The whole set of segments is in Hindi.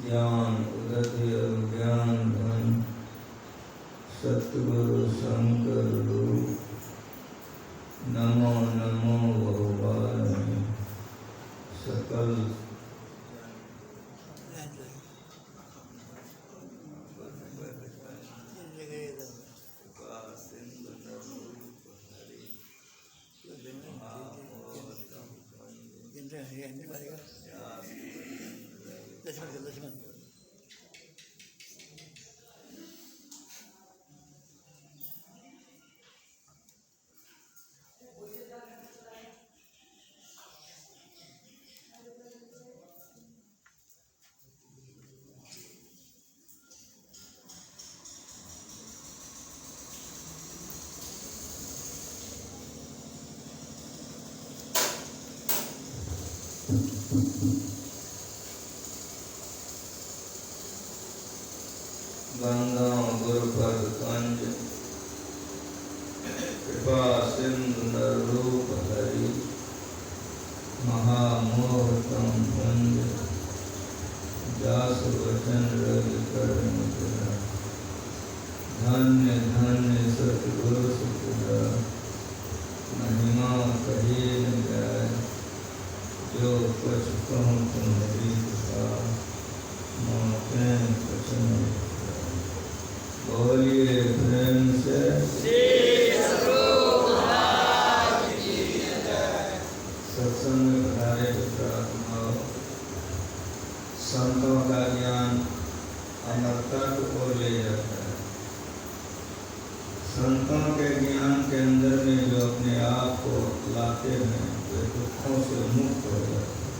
ज्ञान उदय ज्ञान धन सतगुरु शंकर रूप नमो नमो भगवान सकल गंगा गुरुपद कंज कृपा सिंधु रूप हरि महामोहतम भंज जास वचन रवि कर मुद्रा धन्य धन्य सतगुरु सुपुरा महिमा कही न जाय जो कुछ कहूँ तुम्हारी कृपा मौके वचन बोलिए प्रेम से सत्संग में पधारे पुत्रात्माओं, संतों का ज्ञान अमरता को ओर ले जाता है। संतों के ज्ञान के अंदर में जो अपने आप को लाते हैं वे दुखों से मुक्त हो जाते हैं।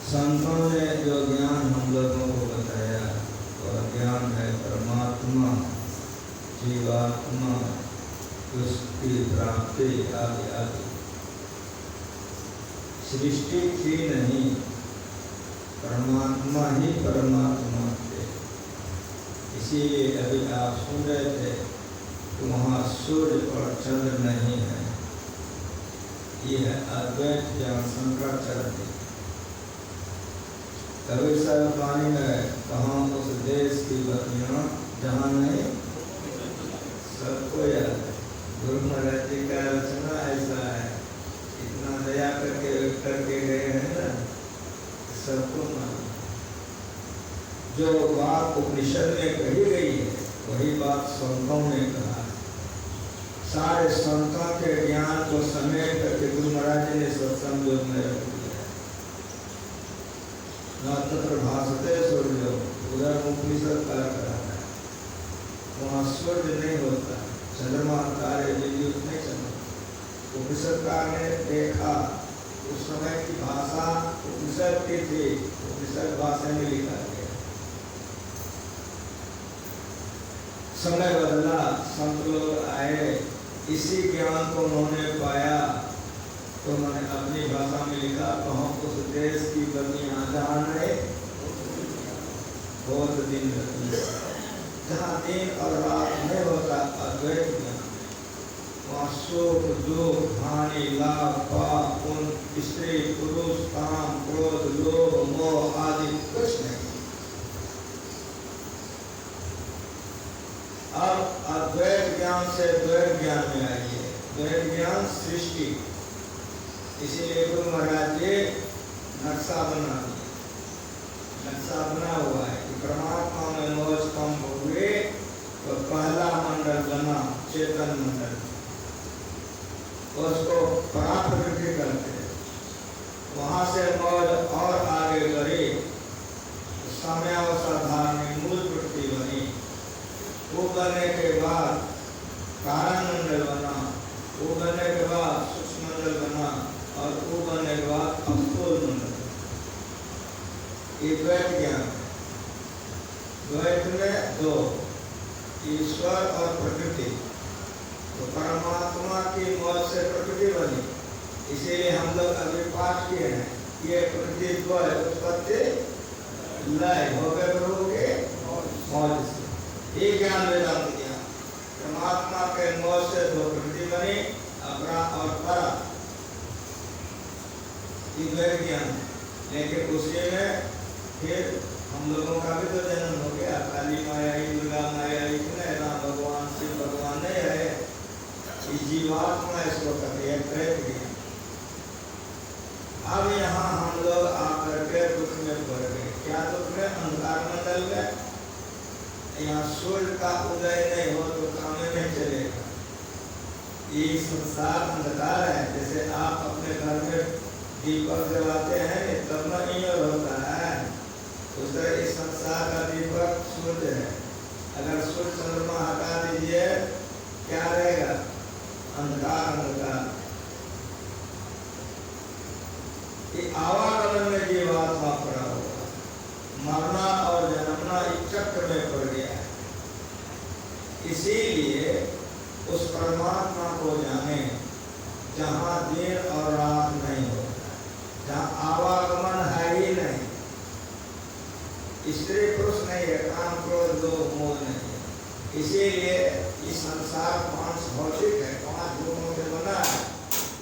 संतों ने जो ज्ञान हम लोगों को बताया वह ज्ञान है परमात्मा जीवात्मा उसकी प्राप्ति आदि आदि। सृष्टि थी नहीं, परमात्मा ही परमात्मा थे। इसीलिए अभी आप सुन रहे थे कि वहाँ सूर्य और चंद्र नहीं है। ये है अद्वैत ज्ञान शंकराचार्य। कबीर साहब पानी में कहाँ उस देश की बत्तियाँ जहाँ नहीं सबको याद है। गुरु महाराज जी का रचना ऐसा है, इतना दया करके गए हैं ना, सबको मालूम। जो बात उपनिषद में कही गई है वही बात संतों ने कहा। सारे संतों के ज्ञान को समेट करके गुरु महाराज जी ने सत्संग योग में रख दिया। न तत्र भासते सूर्य, उधर उपनिषद का कहा है, वहाँ सूर्य नहीं होता, चंद्रमा तारे विद्युत नहीं चलता। उपनिषदकार ने देखा उस समय की भाषा उपनिषद की थी, उपनिषद भाषा में लिखा गया। समय बदला, संत लोग आए, इसी ज्ञान को उन्होंने पाया तो उन्होंने अपनी भाषा में लिखा, कहो उस देश की बत्तियां जहाँ नहीं बहुत दिन रहती है, जहाँ दिन और रात नहीं होता अद्वैत ज्ञान, वहाँ सुख दुख हानि लाभ पाप पुण्य स्त्री पुरुष काम क्रोध लोभ मोह आदि कुछ नहीं। अब अद्वैत ज्ञान से द्वैत ज्ञान में आइए। द्वैत ज्ञान सृष्टि, इसीलिए गुरु महाराज जी नक्शा बना दिया। नक्शा बना हुआ है कि परमात्मा में मोह स्तंभ हुए तो पहला मंडल बना चेतन मंडल, उसको पराप्रकृति करते हैं। वहां से मौज और आगे बढ़ी, समयावसाधारण मूल प्रकृति बनी। वो बनने के बाद कारण मंडल बना, वो बनने के बाद सूक्ष्म मंडल बना और वो बनने के बाद स्थूल मंडल। ये द्वैत ज्ञान। द्वैत में दो, ईश्वर और प्रकृति। तो परमात्मा की मौज से प्रकृति बनी, इसीलिए हम लोग अभी पाठ किए हैं, ये प्रकृति द्वय उत्पत्ति लय हो गए प्रभु के मौज से। ये ज्ञान वेदांत ज्ञान। परमात्मा के मौज से दो प्रकृति बनी, अपरा और परा। ये द्वैत ज्ञान। लेकिन उसी में फिर हम लोगों का भी तो जन्म हो गया। काली माया ही, दुर्गा माया ही, राम भगवान, शिव भगवान नहीं रहे। जीवात्मा इसको कहते हैं प्रेत ज्ञान। अब यहाँ हम लोग आकर के दुख में पड़ गए। क्या दुख में? अंधकार मंडल में। यहाँ सूर्य का उदय नहीं हो तो काम नहीं चलेगा। ये संसार अंधकार है। जैसे आप अपने घर में दीपक जलाते हैं तब न ईयर होता है, उस तरह इस संसार का दीपक सूर्य है। अगर सूर्य चंद्रमा हटा दीजिए क्या रहेगा? अंधकार अंधकार। ये आवागमन में जीवात्मा पड़ा होगा, मरना और जन्मना इस चक्र में पड़ गया है। इसीलिए उस परमात्मा को जाने जहाँ दिन और रात नहीं होता, जहाँ आवागमन है ही नहीं, स्त्री पुरुष नहीं है, काम क्रोध लोभ मोह नहीं है। इसीलिए इस संसार पांच भौतिक है, पांच भूतों से बना है।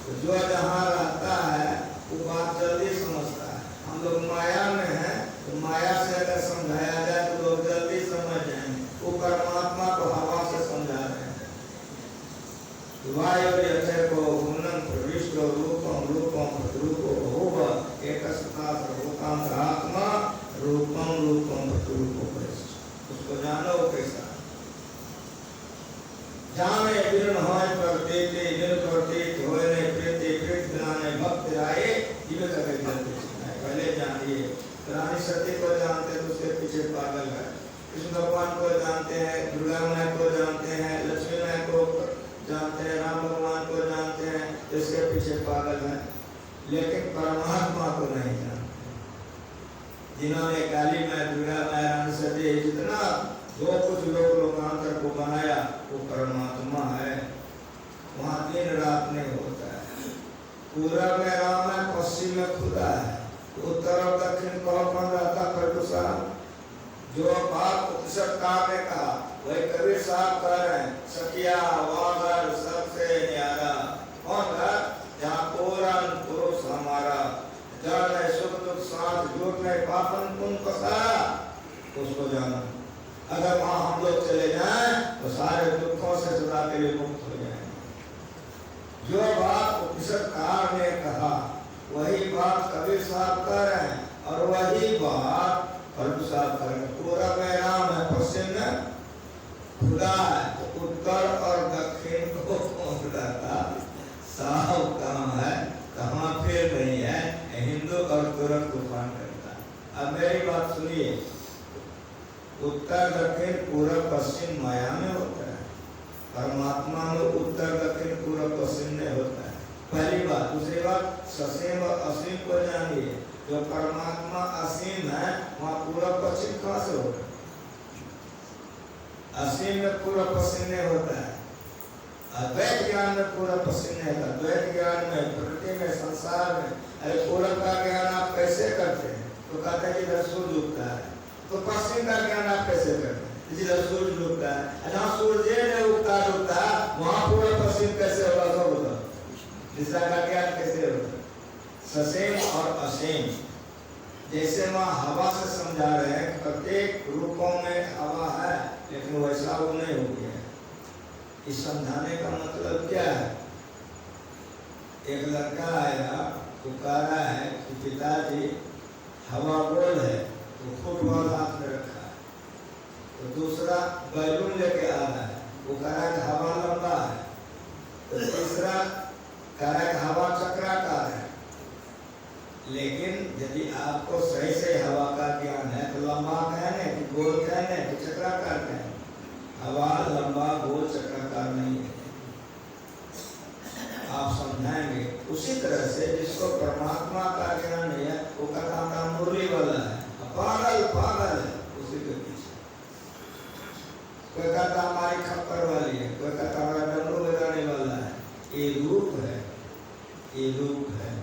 तो जो जहाँ रहता है वो बात जल्दी समझता है। हम लोग माया में हैं तो माया से अगर समझाया जाए तो लोग जल्दी समझ जाएंगे। वो परमात्मा को हवा से समझा रहे हैं। वायु यथे को गुणं प्रविष्टो रूपम रूपम रूपो भूव एकस्मात् रूपम आत्मा रूपम रूपम रूपो परिष्ठ। उसको जानो कैसा जाने बिन होय प्रतीति बिन प्रतीत होय ने प्रीति प्रीत बिनाने भक्त आए जीवे करे जल्दी। पहले जानिए रानी सती को जानते हैं तो उसके पीछे पागल है। कृष्ण भगवान को जानते हैं, दुर्गा माँ को जानते हैं, लक्ष्मी माँ को जानते हैं, राम भगवान को जानते हैं, इसके पीछे पागल है। लेकिन परमात्मा को नहीं जानते। जिन्होंने काली माँ, दुर्गा माँ, रानी सती जितना जो कुछ लोकांतर को बनाया वो परमात्मा है। वहाँ दिन रात नहीं होता है। पूरब में राम है, पश्चिम में खुदा है, उत्तर और दक्षिण कौन रहता प्रदूषण। जो बात उपनिषद काल में कहा वही कबीर साहब कह रहे हैं। सखिया वागर सबसे न्यारा कौन था? जहाँ पूरन पुरुष हमारा, जड़ में सुख दुख साथ झूठ में पापन तुम कसारा, उसको जाना। अगर वहाँ हम लोग चले जाएं तो सारे दुखों से सदा के लिए मुक्त हो जाएंगे। जो बात उपनिषद काल ने कहा वही बात कबीर साहब कह रहे हैं और वही बात फल्गु साहब कह रहे हैं। पूरब में राम है, पश्चिम में खुदा है, तो उत्तर और दक्षिण को कौन रहता? साहब कहाँ है, कहाँ फिर नहीं है। हिंदू और तुरंत तूफान करता। अब मेरी बात सुनिए, उत्तर दक्षिण पूर्व पश्चिम माया में होता है। परमात्मा में उत्तर दक्षिण पूर्व पश्चिम में होता है। पहली बात। दूसरी बात, ससीम और असीम को जानिए। जो परमात्मा असीम है वहाँ पूर्व पश्चिम कहाँ से होगा? असीम में पूर्व पश्चिम नहीं होता है। अद्वैत ज्ञान में पूर्व पश्चिम नहीं होता। द्वैत ज्ञान में, प्रकृति में, संसार में, अरे पूर्व का ज्ञान आप कैसे करते हैं? तो कहते हैं कि इधर सूर्य उगता है, तो पश्चिम का ज्ञान आप कैसे करते हैं? जिधर सूर्य उगता है, जहाँ सूर्य नहीं उगता डूबता वहाँ पूर्व पश्चिम कैसे होगा? सब होगा। दिशा का ज्ञान कैसे होगा? ससेम और असीम। जैसे वहाँ हवा से समझा रहे हैं, प्रत्येक रूपों में हवा है, लेकिन वैसा वो नहीं हो गया। इस समझाने का मतलब क्या है? एक लड़का आया तो कह रहा है कि पिताजी हवा गोल है, तो फुटबॉल हाथ में रखा है। तो दूसरा बैलून लेके आ रहा है, वो कह रहा है कि हवा लंबा है। तो तीसरा कह रहा है कि हवा चक्राकार है। लेकिन यदि आपको सही से हवा का ज्ञान है तो लंबा कहने कि गोल कहने कि चक्राकार कहने। हवा लंबा गोल चक्राकार नहीं है। आप समझाएंगे। उसी तरह से जिसको परमात्मा का ज्ञान नहीं है वो कहता मुरली वाला है, पागल पागल है उसी के पीछे। कोई कहता हमारी खप्पर वाली है, कोई कहता हमारा डमरू बजाने वाला है। ये रूप है, ये रूप है।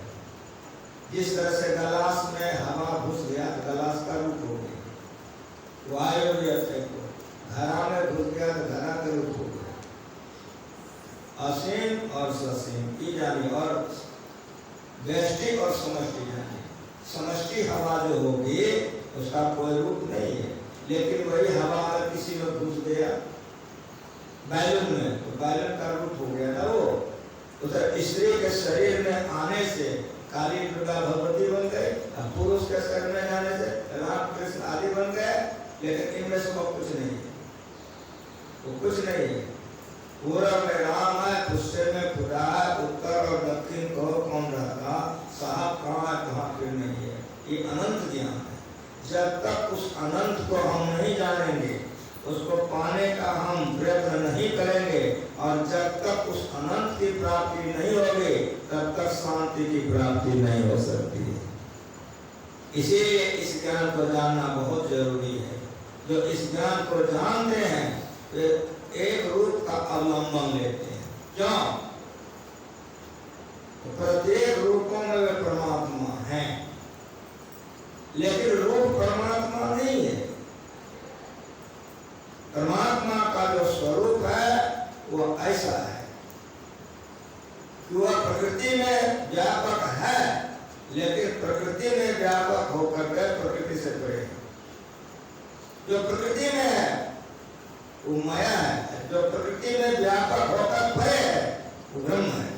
जिस तरह से गलास में हवा घुस गया तो गलास का रूप हो गया। वायु जैसे को घरा में घुस गया तो घरा का रूप हो गया। असीम और ससीम की जानी और व्यष्टि और समष्टि जानी। समष्टि हवा जो होगी उसका कोई रूप नहीं है, लेकिन वही हवा अगर किसी में घुस गया बैलून में तो बैलून का रूप हो गया ना वो। उधर स्त्री के शरीर में आने से काली दुर्गा भगवती बन गए, पुरुष के शरीर में जाने से राम कृष्ण आदि बन गए, लेकिन इनमें से वो कुछ नहीं है, वो कुछ नहीं है। पूरब में राम है, पश्चिम में खुदा है, उत्तर और दक्षिण को कौन रहता, साहब कहाँ है कहाँ फिर नहीं है। ये अनंत ज्ञान है। जब तक उस अनंत को हम नहीं जानेंगे, उसको पाने का हम प्रयत्न नहीं करेंगे, और जब तक उस अनंत की प्राप्ति नहीं होगी तब तक शांति की प्राप्ति नहीं हो सकती है। इसीलिए इस ज्ञान को जानना बहुत जरूरी है। जो इस ज्ञान को जानते हैं वे एक रूप का अवलंबन लेते हैं। क्यों? तो प्रत्येक रूपों में वे परमात्मा हैं, लेकिन रूप परमात्मा नहीं है। परमात्मा का जो स्वरूप है वो ऐसा है कि वह प्रकृति में व्यापक है, लेकिन प्रकृति में व्यापक होकर के प्रकृति से परे है। जो प्रकृति में है वो माया है, जो प्रकृति में व्यापक होकर परे है वो ब्रह्म है।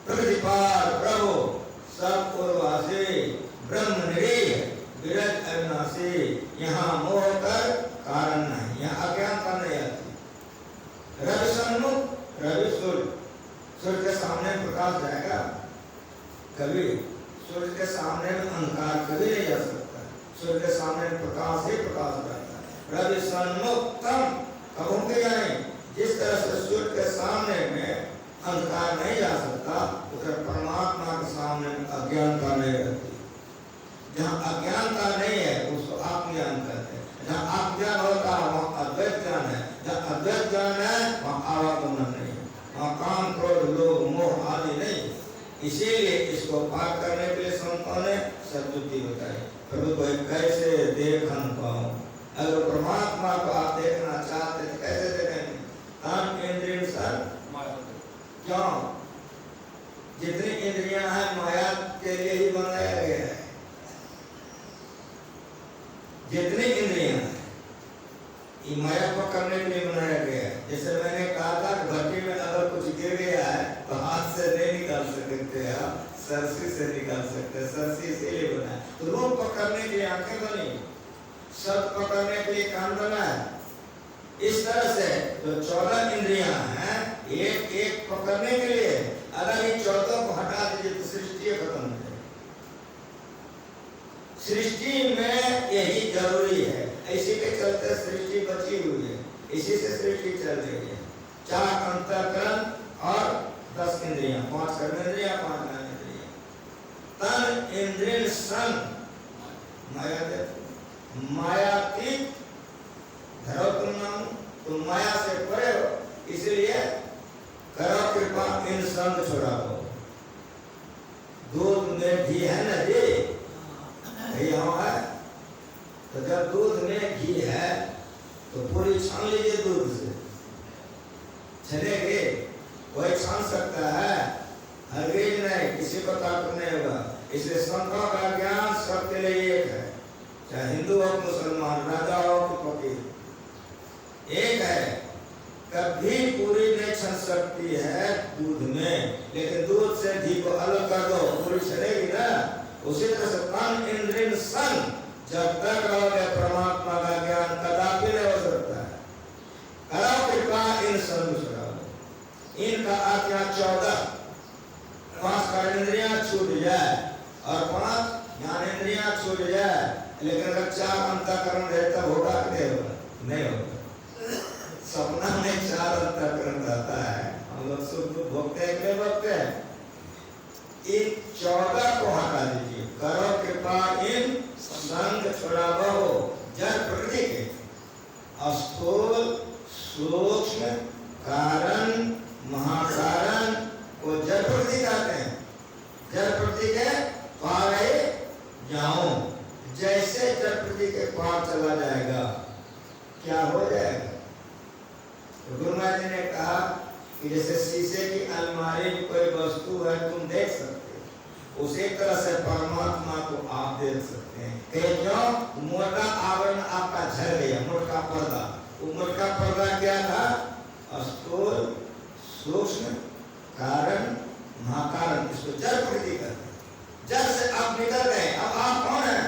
प्रतिपाल प्रभु सब पूर्वासी ब्रह्म निरीह विरज अविनाशी, यहाँ मोह कर कारण नहीं, यहाँ अज्ञानता नहीं आती। रवि सन्मुख रवि सूर्य, सूर्य के सामने प्रकाश जाएगा कभी? सूर्य के सामने में अंधकार कभी नहीं जा सकता, सूर्य के सामने प्रकाश ही प्रकाश रहता है। रवि सन्मुख तम कब होंगे नहीं, जिस तरह से सूर्य के सामने में अंधकार नहीं जा सकता, उधर परमात्मा के सामने अज्ञानता नहीं रहती। जहाँ अज्ञानता नहीं है उसको आत्मज्ञान कहते हैं। जहाँ आत्मज्ञान होता है वहाँ अद्वैत ज्ञान है, जहाँ अद्वैत ज्ञान है वहाँ आवागमन नहीं है, वहाँ काम क्रोध लोभ मोह आदि नहीं। इसीलिए इसको पार करने के लिए संतों ने सद्बुद्धि बताई। प्रभु को कैसे देखन पाऊं, अगर परमात्मा को आप देखना चाहते हैं कैसे देखेंगे? काम इंद्रिय सर क्यों? जितनी इंद्रियां हैं माया के लिए ही बनाया गया है। जितनी इंद्रियां हैं ये माया को करने के लिए बनाया गया है। जैसे मैंने कहा था भट्टी में अगर कुछ गिर गया है तो हाथ से नहीं निकाल सकते हैं, सरसी से निकाल सकते हैं। सरसी इसीलिए बना है, तो रूप पकड़ने के लिए आंखें बनी, शब्द पकड़ने के लिए कान बना है। इस तरह से जो 14 इंद्रियां हैं एक एक पकड़ने के लिए, अगर इन 14 को हटा दीजिए तो सृष्टि खत्म हो जाएगी। सृष्टि में यही जरूरी है, इसी के चलते सृष्टि बची हुई है, इसी से सृष्टि चल रही है। 4 अंतःकरण और 10 इंद्रियां, 5 कर्मेंद्रियां 5 ज्ञानेंद्रियां। तन इंद्रिय सन मायातीत धरो तुम नाम, तुम माया से परे हो, इसलिए करो कृपा इन संग छुड़ाओ। दूध में घी है ना जी, यहाँ है, तो जब दूध में घी है तो पूरी छान लीजिए दूध से, छनेगे वही छान सकता है, हरगिज नहीं, किसी को ताकत नहीं होगा। इसलिए संतों का ज्ञान सबके लिए एक है, चाहे हिंदू हो मुसलमान, राजा हो कि फकीर, एक है। कभी पूरी नहीं छन सकती है दूध में, लेकिन दूध से घी को अलग कर दो पूरी छनेगी ना। उसी तरह से तन इंद्रिय सन, जब तक रहोगे परमात्मा का ज्ञान कदापि नहीं हो सकता है। करो कृपा इन संग छुड़ाओ। इनका अर्थ यहाँ 14, 5 कर्मेंद्रियां छूट जाए और 5 ज्ञानेंद्रियां छूट जाए, लेकिन अगर 4 अंतःकरण रहे तब होगा कि नहीं होगा? नहीं होगा। सपना में 4 अंतःकरण रहता है, हम लोग सुख भोगते हैं कि भोगते हैं? इन 14 को हटा दीजिए। करो कृपा इन संग छुड़ाओ। जड़ प्रकृति के स्थूल सूक्ष्म कारण महाकारण को जड़ प्रकृति कहते हैं। जड़ प्रकृति के पार जाओ, जैसे जड़ प्रकृति के पार चला जाएगा क्या हो जाएगा? तो गुरु महाराज जी ने कहा कि जैसे शीशे की अलमारी में कोई वस्तु है तुम देख सकते हो, उसी तरह से परमात्मा को आप देख सकते हैं कि क्यों मोटा आवरण आपका झड़ गया, मोटा पर्दा। वो मोटा पर्दा क्या था? स्थूल, सूक्ष्म, कारण, महाकारण। इसको जड़ प्रकृति कहते हैं। जड़ से आप निकल गए, अब आप कौन है?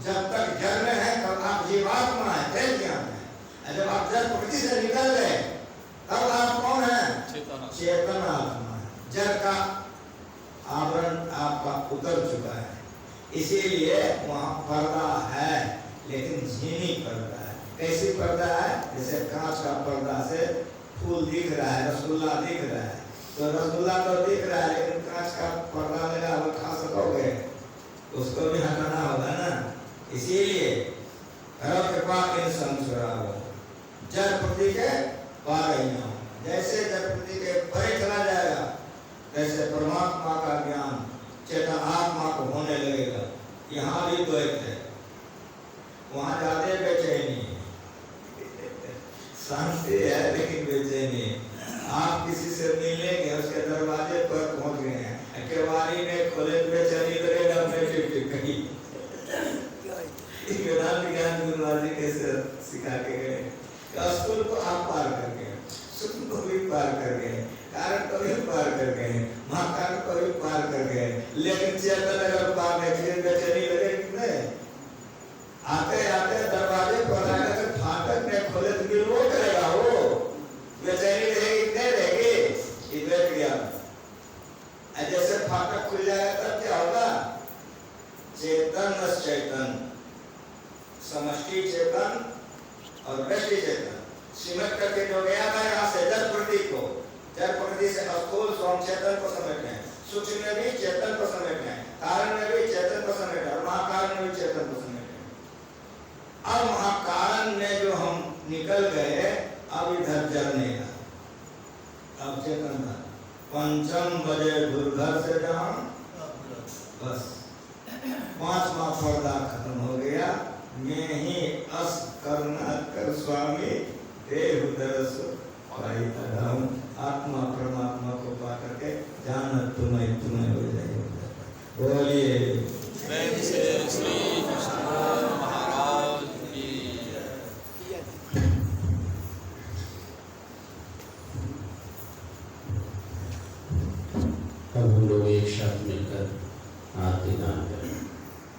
जब तक जड़ में है तब आप जीवात्मा है, जड़ ज्ञान है। जब आप जड़ प्रकृति से निकल गए तब आप कौन है? चेतन आत्मा है। जड़ का आवरण आपका उतर चुका है, इसीलिए वहां पर्दा है, लेकिन झीनी पर्दा है। कैसी पर्दा है? जैसे कांच का पर्दा से फूल दिख रहा है, रसगुल्ला दिख रहा है, तो रसगुल्ला तो दिख रहा है, लेकिन कांच का पर्दा लगा वो खा सकोगे? उसको भी हटाना होगा ना। इसीलिए कृपा इन संसार जड़ प्रति के पार ही ना हो। जैसे जड़ प्रति के परे चला जाएगा, जैसे परमात्मा का ज्ञान चेतन आत्मा को होने लगेगा। यहाँ भी द्वैत है, वहां ज्यादा बेचैनी है, शांति है लेकिन बेचैनी है। आप किसी से मिलेंगे, उसके दरवाजे पर पहुंच गए हैं, केवाड़ी में खोले बेचैनी करेगा, कहीं वेदांत ज्ञान गुरुवाजी कैसे सिखा के गए? स्कूल को आप पार कर गए, सूक्ष्म को भी पार कर गए, कारण को भी पार कर गए, महाकारण को भी पार कर गए, लेकिन चेतन अगर पार नहीं किए बेचैनी लगेगी नहीं। आते आते दरवाजे पर आकर फाटक में खोले तो भी वो करेगा, वो बेचैनी रहेगी नहीं रहेगी? ये बैठ गया। जैसे फाटक खुल जाएगा तब क्या होगा? चेतन चेतन, समष्टि चेतन और व्यष्टि चेतन सिमट करके जो गया था यहाँ से जड़ प्रकृति को, जड़ प्रकृति से स्थूल सोम चेतन को समेटना है, सूक्ष्म में भी चेतन को समेटना है, कारण में भी चेतन को समेटना है, और महाकारण में भी चेतन को समेटना है। अब महाकारण में जो हम निकल गए, अब इधर जड़ने का, अब चेतन था। पंचम बजे दुर्घर से जहां बस पांचवा पर्दा खत्म हो गया। मैं ही अस करुणा कर स्वामी देव दरस